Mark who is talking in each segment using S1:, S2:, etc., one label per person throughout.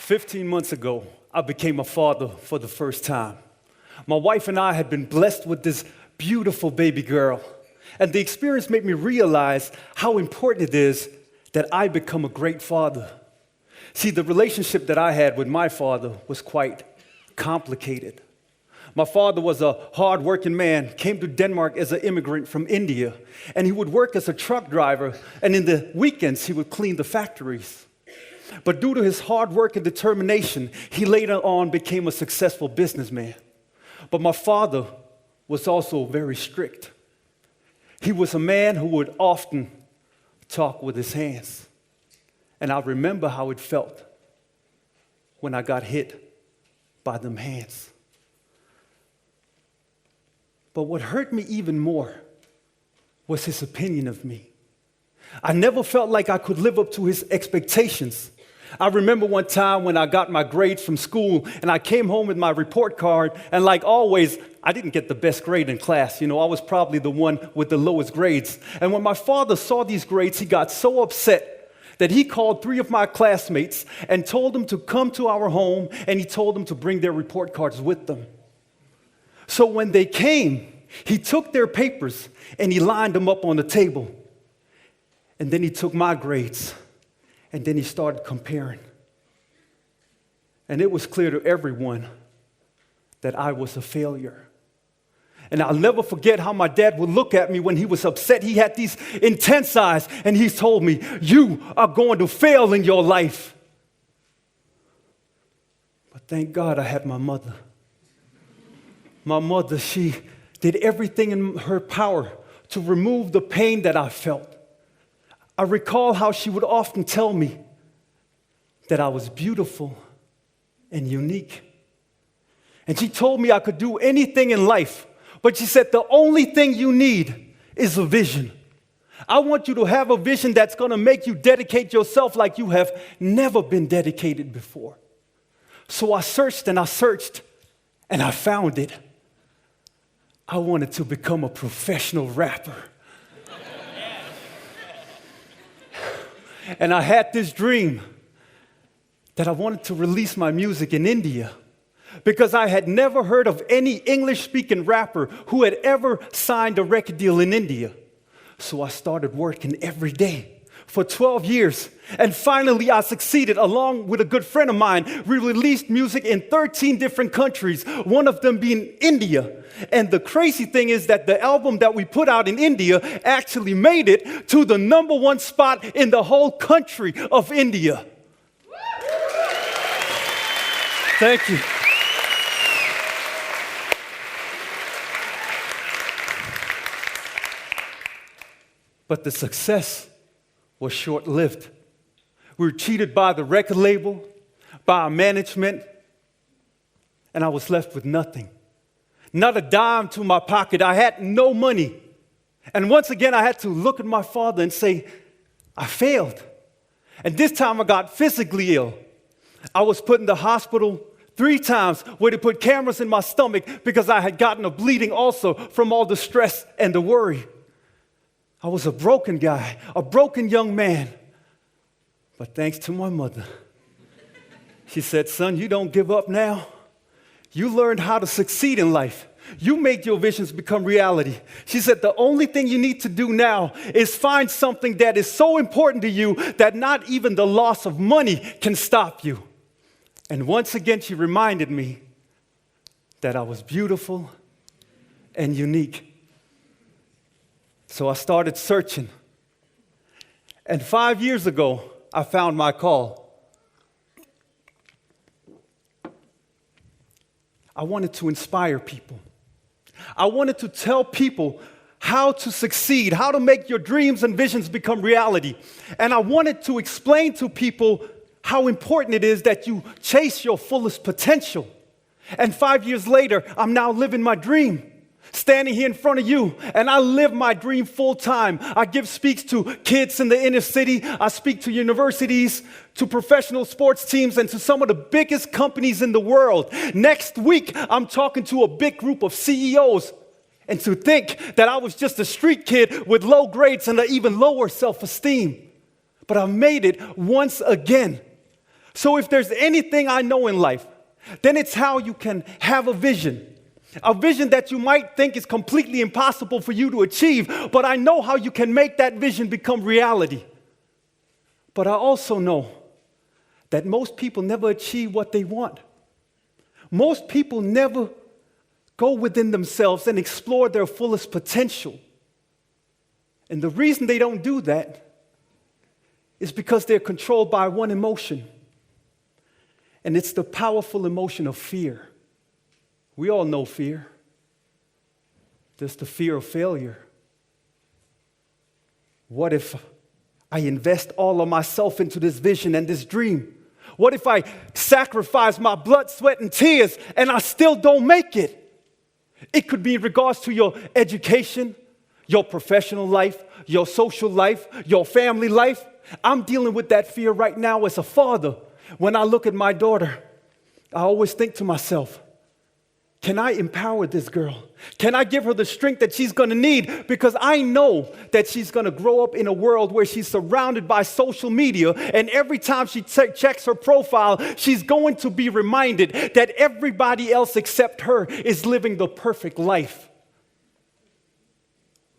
S1: 15 months ago, I became a father for the first time. My wife and I had been blessed with this beautiful baby girl, and the experience made me realize how important it is that I become a great father. See, the relationship that I had with my father was quite complicated. My father was a hard-working man, came to Denmark as an immigrant from India, and he would work as a truck driver, and in the weekends, he would clean the factories. But due to his hard work and determination, he later on became a successful businessman. But my father was also very strict. He was a man who would often talk with his hands. And I remember how it felt when I got hit by them hands. But what hurt me even more was his opinion of me. I never felt like I could live up to his expectations. I remember one time when I got my grades from school and I came home with my report card, and like always, I didn't get the best grade in class. I was probably the one with the lowest grades. And when my father saw these grades, he got so upset that he called 3 of my classmates and told them to come to our home, and he told them to bring their report cards with them. So when they came, he took their papers and he lined them up on the table. And then he took my grades, and then he started comparing. And it was clear to everyone that I was a failure. And I'll never forget how my dad would look at me when he was upset. He had these intense eyes, and he told me, "You are going to fail in your life." But thank God I had my mother. My mother, she did everything in her power to remove the pain that I felt. I recall how she would often tell me that I was beautiful and unique. And she told me I could do anything in life, but she said, the only thing you need is a vision. I want you to have a vision that's going to make you dedicate yourself like you have never been dedicated before. So I searched and I searched, and I found it. I wanted to become a professional rapper. And I had this dream that I wanted to release my music in India, because I had never heard of any English-speaking rapper who had ever signed a record deal in India. So I started working every day for 12 years. And finally, I succeeded. Along with a good friend of mine, we released music in 13 different countries, one of them being India. And the crazy thing is that the album that we put out in India actually made it to the #1 spot in the whole country of India. Thank you. But the success was short-lived. We were cheated by the record label, by our management, and I was left with nothing. Not a dime to my pocket. I had no money. And once again, I had to look at my father and say, I failed. And this time I got physically ill. I was put in the hospital 3 times where they put cameras in my stomach because I had gotten a bleeding also from all the stress and the worry. I was a broken guy, a broken young man. But thanks to my mother, she said, "Son, you don't give up now. You learned how to succeed in life. You made your visions become reality." She said, "The only thing you need to do now is find something that is so important to you that not even the loss of money can stop you." And once again, she reminded me that I was beautiful and unique. So I started searching. And 5 years ago, I found my call. I wanted to inspire people. I wanted to tell people how to succeed, how to make your dreams and visions become reality. And I wanted to explain to people how important it is that you chase your fullest potential. And 5 years later, I'm now living my dream, standing here in front of you, and I live my dream full time. I give speaks to kids in the inner city. I speak to universities, to professional sports teams, and to some of the biggest companies in the world. Next week, I'm talking to a big group of CEOs. And to think that I was just a street kid with low grades and an even lower self-esteem. But I made it once again. So if there's anything I know in life, then it's how you can have a vision that you might think is completely impossible for you to achieve, but I know how you can make that vision become reality. But I also know that most people never achieve what they want. Most people never go within themselves and explore their fullest potential. And the reason they don't do that is because they're controlled by one emotion. And it's the powerful emotion of fear. We all know fear. There's the fear of failure. What if I invest all of myself into this vision and this dream? What if I sacrifice my blood, sweat, and tears and I still don't make it? It could be in regards to your education, your professional life, your social life, your family life. I'm dealing with that fear right now as a father. When I look at my daughter, I always think to myself, can I empower this girl? Can I give her the strength that she's going to need? Because I know that she's going to grow up in a world where she's surrounded by social media, and every time she checks her profile, she's going to be reminded that everybody else except her is living the perfect life.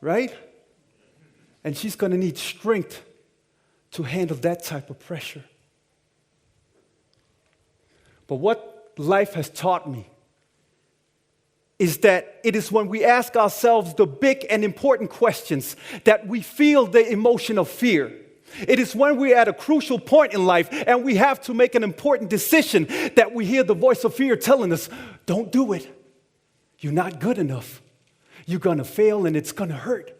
S1: Right? And she's going to need strength to handle that type of pressure. But what life has taught me is that it is when we ask ourselves the big and important questions that we feel the emotion of fear. It is when we're at a crucial point in life and we have to make an important decision that we hear the voice of fear telling us, don't do it. You're not good enough. You're going to fail and it's going to hurt.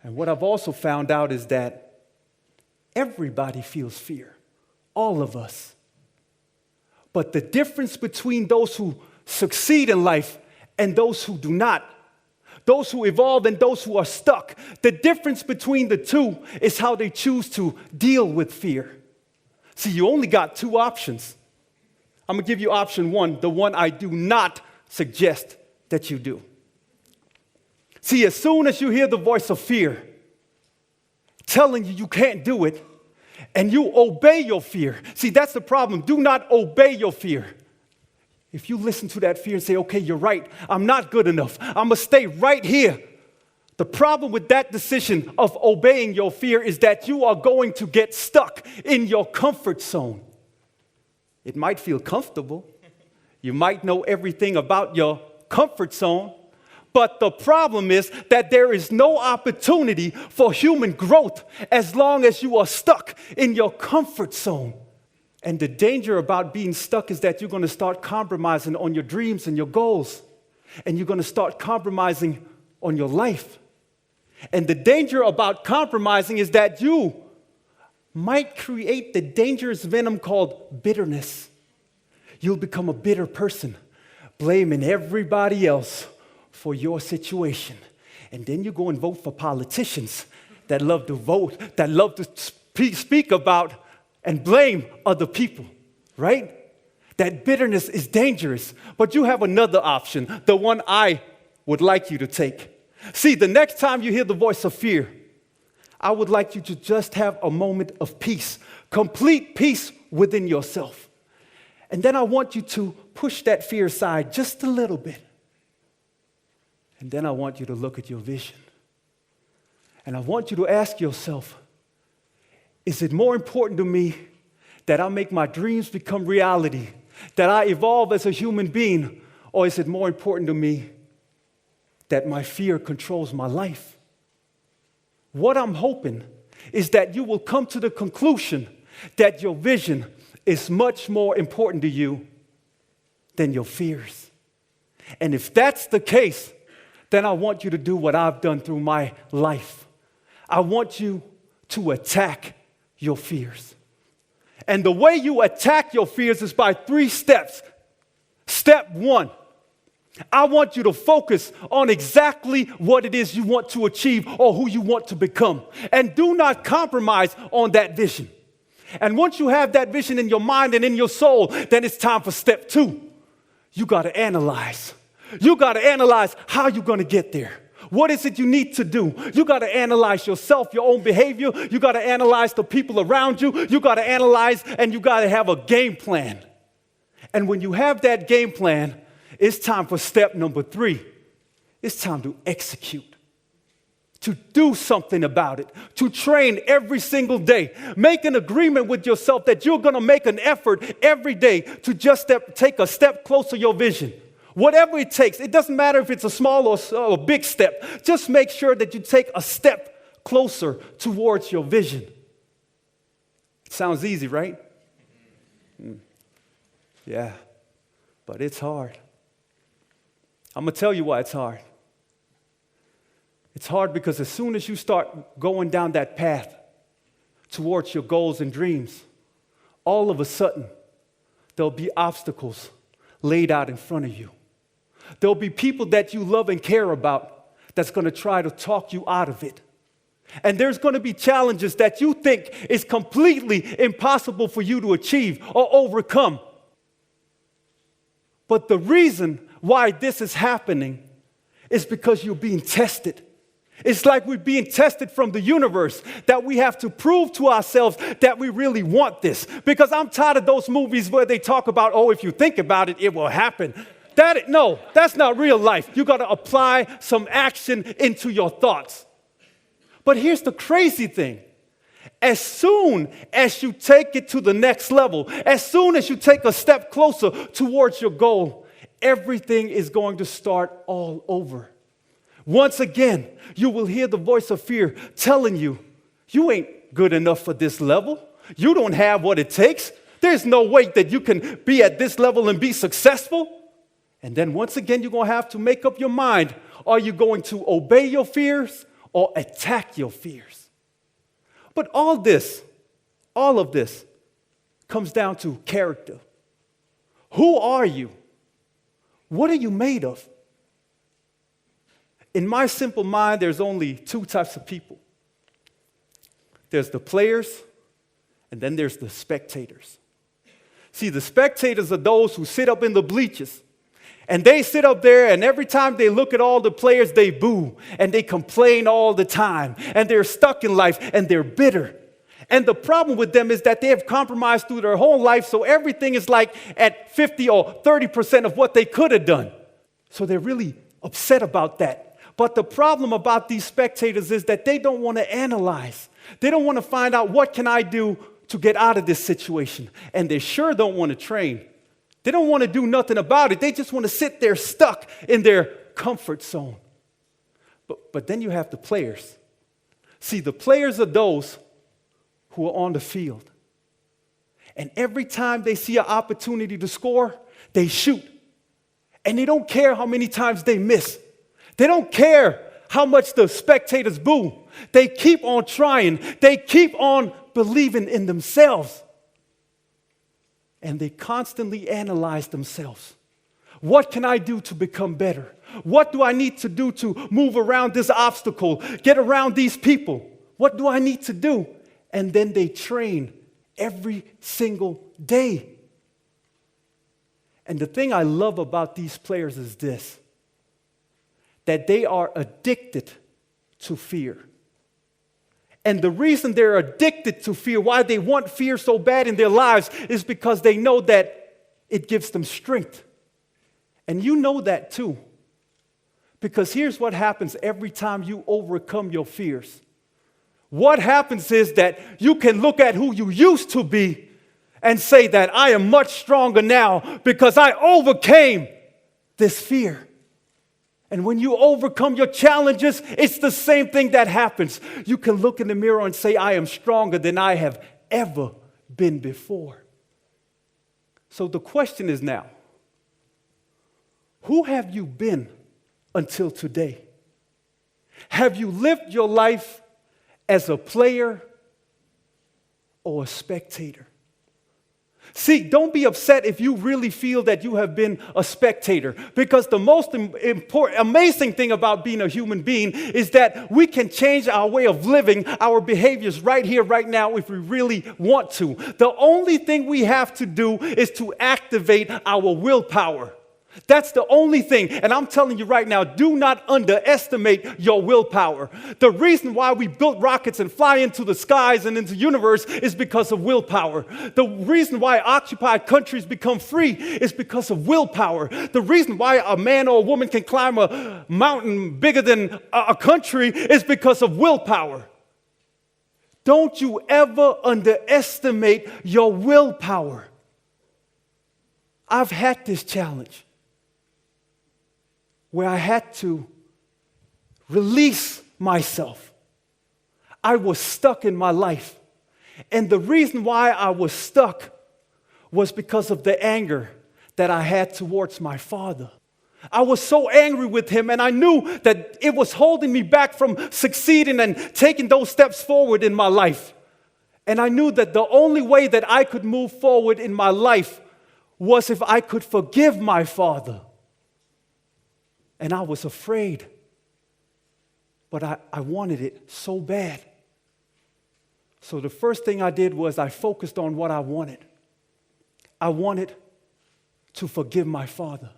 S1: And what I've also found out is that everybody feels fear. All of us. But the difference between those who succeed in life and those who do not, those who evolve and those who are stuck, the difference between the two is how they choose to deal with fear. See, you only got two options. I'm going to give you option one, the one I do not suggest that you do. See, as soon as you hear the voice of fear telling you you can't do it, and you obey your fear. See, that's the problem. Do not obey your fear. If you listen to that fear and say, okay, you're right, I'm not good enough, I'm going to stay right here. The problem with that decision of obeying your fear is that you are going to get stuck in your comfort zone. It might feel comfortable. You might know everything about your comfort zone. But the problem is that there is no opportunity for human growth as long as you are stuck in your comfort zone. And the danger about being stuck is that you're going to start compromising on your dreams and your goals. And you're going to start compromising on your life. And the danger about compromising is that you might create the dangerous venom called bitterness. You'll become a bitter person, blaming everybody else for your situation. And then you go and vote for politicians that love to vote, that love to speak about and blame other people, right? That bitterness is dangerous. But you have another option, the one I would like you to take. See, the next time you hear the voice of fear, I would like you to just have a moment of peace, complete peace within yourself. And then I want you to push that fear aside just a little bit. And then I want you to look at your vision. And I want you to ask yourself, is it more important to me that I make my dreams become reality, that I evolve as a human being, or is it more important to me that my fear controls my life? What I'm hoping is that you will come to the conclusion that your vision is much more important to you than your fears. And if that's the case, then I want you to do what I've done through my life. I want you to attack your fears. And the way you attack your fears is by 3 steps. Step 1, I want you to focus on exactly what it is you want to achieve or who you want to become. And do not compromise on that vision. And once you have that vision in your mind and in your soul, then it's time for step 2. You got to analyze. You got to analyze how you're going to get there. What is it you need to do? You got to analyze yourself, your own behavior. You got to analyze the people around you. You got to analyze and you got to have a game plan. And when you have that game plan, it's time for step number 3. It's time to execute. To do something about it, to train every single day. Make an agreement with yourself that you're going to make an effort every day to just take a step closer to your vision. Whatever it takes, it doesn't matter if it's a small or a big step. Just make sure that you take a step closer towards your vision. Sounds easy, right? Yeah, but it's hard. I'm going to tell you why it's hard. It's hard because as soon as you start going down that path towards your goals and dreams, all of a sudden, there'll be obstacles laid out in front of you. There'll be people that you love and care about that's going to try to talk you out of it. And there's going to be challenges that you think is completely impossible for you to achieve or overcome. But the reason why this is happening is because you're being tested. It's like we're being tested from the universe, that we have to prove to ourselves that we really want this. Because I'm tired of those movies where they talk about, oh, if you think about it, it will happen. No, that's not real life. You got to apply some action into your thoughts. But here's the crazy thing. As soon as you take it to the next level, as soon as you take a step closer towards your goal, everything is going to start all over. Once again, you will hear the voice of fear telling you, you ain't good enough for this level. You don't have what it takes. There's no way that you can be at this level and be successful. And then once again, you're going to have to make up your mind. Are you going to obey your fears or attack your fears? But all of this comes down to character. Who are you? What are you made of? In my simple mind, there's only 2 types of people. There's the players, and then there's the spectators. See, the spectators are those who sit up in the bleachers, and they sit up there, and every time they look at all the players, they boo, and they complain all the time, and they're stuck in life, and they're bitter. And the problem with them is that they have compromised through their whole life, so everything is like at 50 or 30% of what they could have done. So they're really upset about that. But the problem about these spectators is that they don't want to analyze. They don't want to find out, what can I do to get out of this situation? And they sure don't want to train. They don't want to do nothing about it. They just want to sit there stuck in their comfort zone. But then you have the players. See, the players are those who are on the field. And every time they see an opportunity to score, they shoot. And they don't care how many times they miss. They don't care how much the spectators boo. They keep on trying. They keep on believing in themselves. And they constantly analyze themselves. What can I do to become better? What do I need to do to move around this obstacle, get around these people? What do I need to do? And then they train every single day. And the thing I love about these players is this, that they are addicted to fear. And the reason they're addicted to fear, why they want fear so bad in their lives, is because they know that it gives them strength. And you know that too. Because here's what happens every time you overcome your fears. What happens is that you can look at who you used to be and say that I am much stronger now because I overcame this fear. And when you overcome your challenges, it's the same thing that happens. You can look in the mirror and say, I am stronger than I have ever been before. So the question is now, who have you been until today? Have you lived your life as a player or a spectator? See, don't be upset if you really feel that you have been a spectator, because the most amazing thing about being a human being is that we can change our way of living, our behaviors right here, right now, if we really want to. The only thing we have to do is to activate our willpower. That's the only thing. And I'm telling you right now, do not underestimate your willpower. The reason why we built rockets and fly into the skies and into the universe is because of willpower. The reason why occupied countries become free is because of willpower. The reason why a man or a woman can climb a mountain bigger than a country is because of willpower. Don't you ever underestimate your willpower. I've had this challenge where I had to release myself. I was stuck in my life. And the reason why I was stuck was because of the anger that I had towards my father. I was so angry with him, and I knew that it was holding me back from succeeding and taking those steps forward in my life. And I knew that the only way that I could move forward in my life was if I could forgive my father. And I was afraid, but I wanted it so bad. So the first thing I did was I focused on what I wanted. I wanted to forgive my father.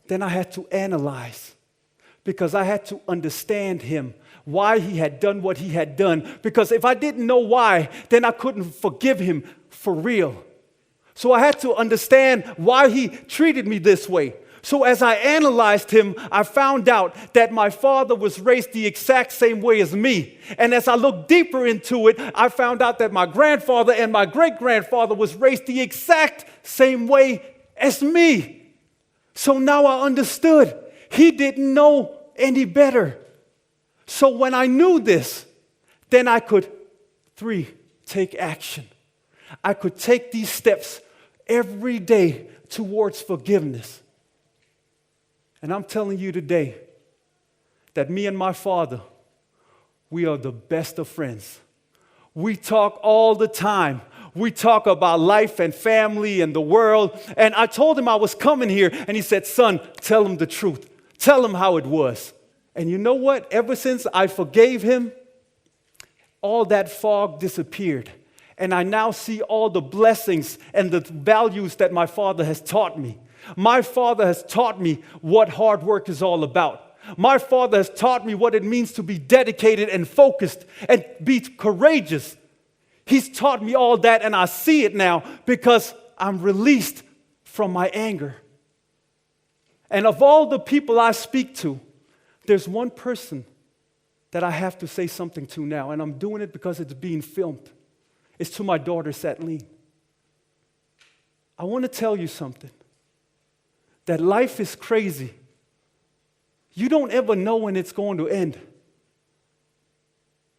S1: Then I had to analyze, because I had to understand him, why he had done what he had done. Because if I didn't know why, then I couldn't forgive him for real. So I had to understand why he treated me this way. So as I analyzed him, I found out that my father was raised the exact same way as me. And as I looked deeper into it, I found out that my grandfather and my great-grandfather was raised the exact same way as me. So now I understood. He didn't know any better. So when I knew this, then I could, 3, take action. I could take these steps every day towards forgiveness. And I'm telling you today that me and my father, we are the best of friends. We talk all the time. We talk about life and family and the world. And I told him I was coming here, and he said, son, tell him the truth. Tell him how it was. And you know what? Ever since I forgave him, all that fog disappeared. And I now see all the blessings and the values that my father has taught me. My father has taught me what hard work is all about. My father has taught me what it means to be dedicated and focused and be courageous. He's taught me all that, and I see it now because I'm released from my anger. And of all the people I speak to, there's one person that I have to say something to now, and I'm doing it because it's being filmed. It's to my daughter, Satleen. I want to tell you something. That life is crazy. You don't ever know when it's going to end.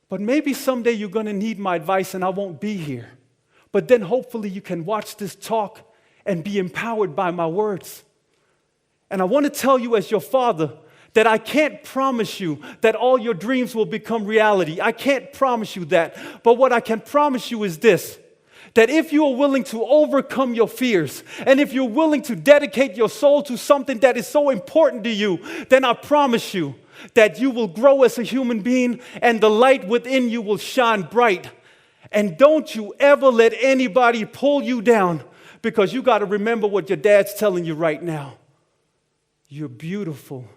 S1: But maybe someday you're going to need my advice and I won't be here. But then hopefully you can watch this talk and be empowered by my words. And I want to tell you as your father that I can't promise you that all your dreams will become reality. I can't promise you that. But what I can promise you is this. That if you are willing to overcome your fears, and if you're willing to dedicate your soul to something that is so important to you, then I promise you that you will grow as a human being and the light within you will shine bright. And don't you ever let anybody pull you down, because you got to remember what your dad's telling you right now. You're beautiful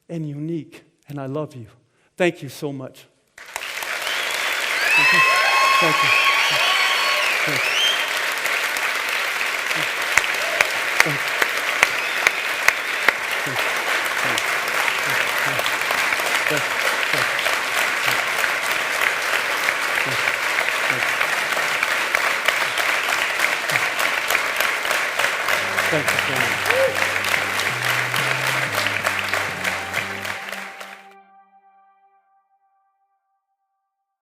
S1: and unique, and I love you. Thank you so much. Thank you. Thank you. Thank you. Thank you. Thank you so much.